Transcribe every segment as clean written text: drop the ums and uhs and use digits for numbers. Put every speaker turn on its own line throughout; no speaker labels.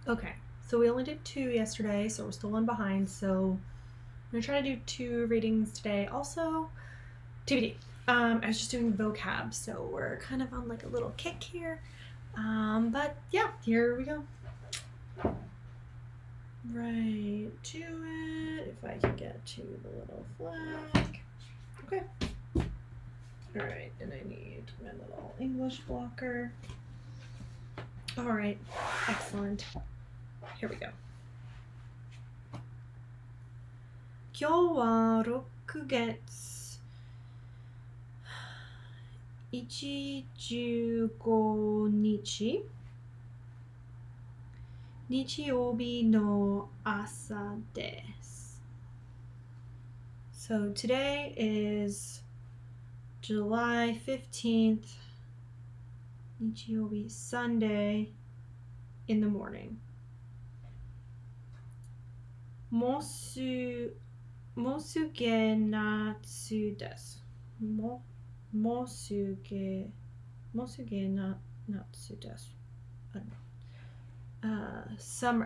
Okay, so we only did 2 yesterday, so we're still one behind. So I'm gonna try to do 2 readings today. Also, TBD. I was just doing vocab, so we're kind of on like a little kick here. But yeah, here we go. Right to it. If I can get to the little flag. Okay. All right, and I need my little English blocker. All right, excellent. Here we go. 今日は6月15日日曜日の朝です。So today is July 15th, 日曜日 Sunday in the morning. もうすぐ夏です。もうすぐ夏です。I don't know. Summer.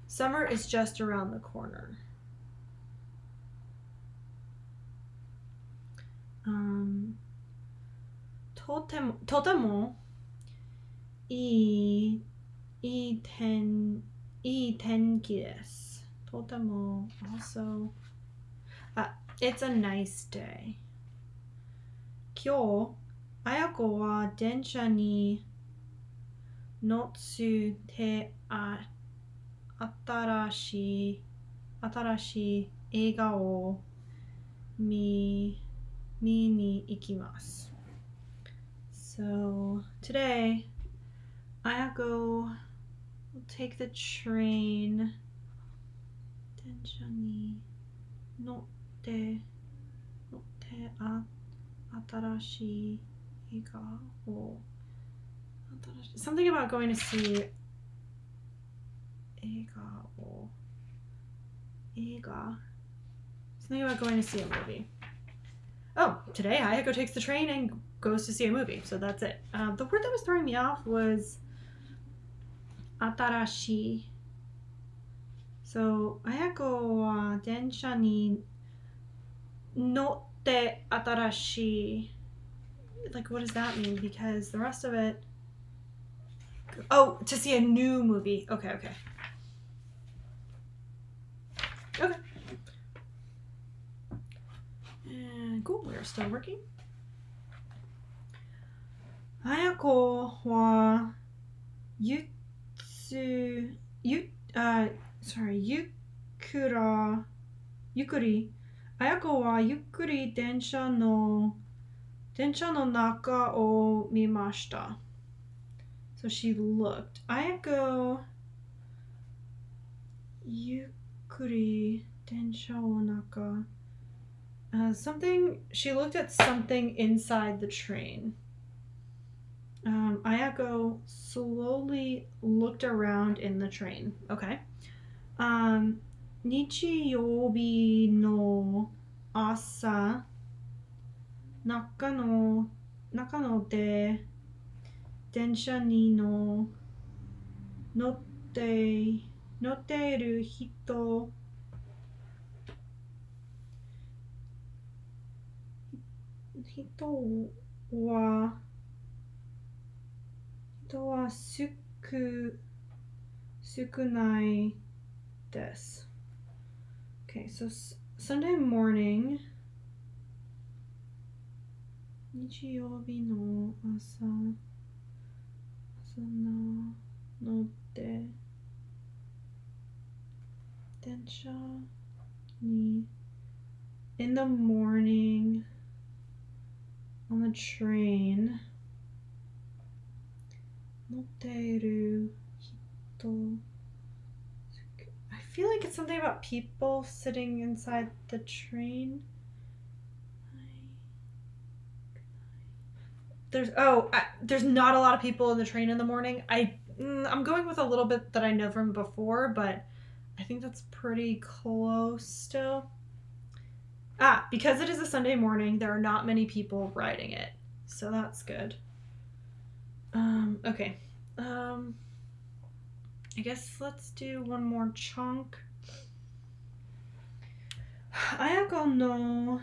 Summer is just around the corner. Um, とてもいい天気です。とても also it's a nice day. 今日綾子は電車に乗って新しい映画を見に行きます。So today Ayako will take the train 電車に乗って新しい映画をSomething about going to see 映画 Something about going to see a movie. Oh, today Ayako takes the train and goes to see a movie. So that's it. The word that was throwing me off was 新しい. So Ayako は電車に乗って新しい. Like, what does that mean? Because the rest of it... Oh, to see a new movie. Okay. Okay. And cool, we are still working. 綾子はゆっくり綾子はゆっくり電車の中を見ました。So she looked. Ayako ゆっくり電車の中she looked at something inside the train. Ayako slowly looked around in the train. Okay. 日曜日の朝中野で電車に乗っている人は少ないです。Okay, so Sunday morning 日曜日の朝乗って電車に in the morning on the train 乗っている人 I feel like it's something about people sitting inside the train. There's not a lot of people in the train in the morning. I'm going with a little bit that I know from before, but I think that's pretty close still. Because it is a Sunday morning, there are not many people riding it, so that's good. Okay. I guess let's do one more chunk. Ayako no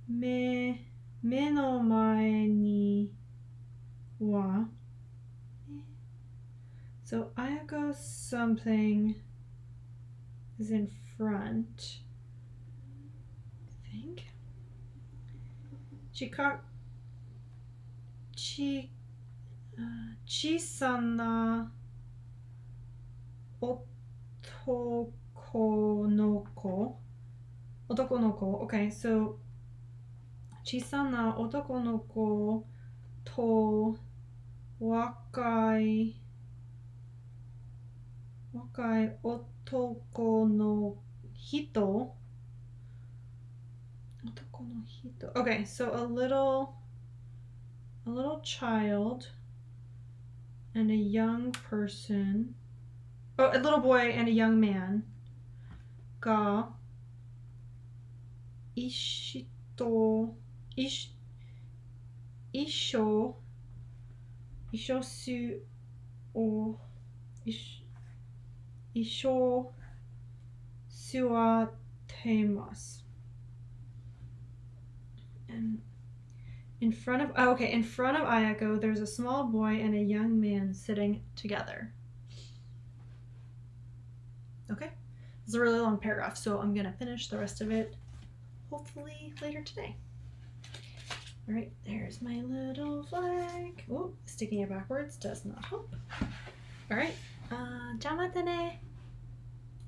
me no mae ni wa. So Ayako something is in front. I think. Chisana otoko no ko. Otoko no ko. Okay, so chisana otoko no ko to wakai otoko no hito. Otoko no hito. Okay, so a little child and a young person. Oh, a little boy and a young man. Ga isho su o isho suatemasu. And in front of Ayako, there's a small boy and a young man sitting together. Okay, it's a really long paragraph, so I'm gonna finish the rest of it hopefully later today. All right, there's my little flag. Oh, sticking it backwards does not help. All right, じゃあまたね。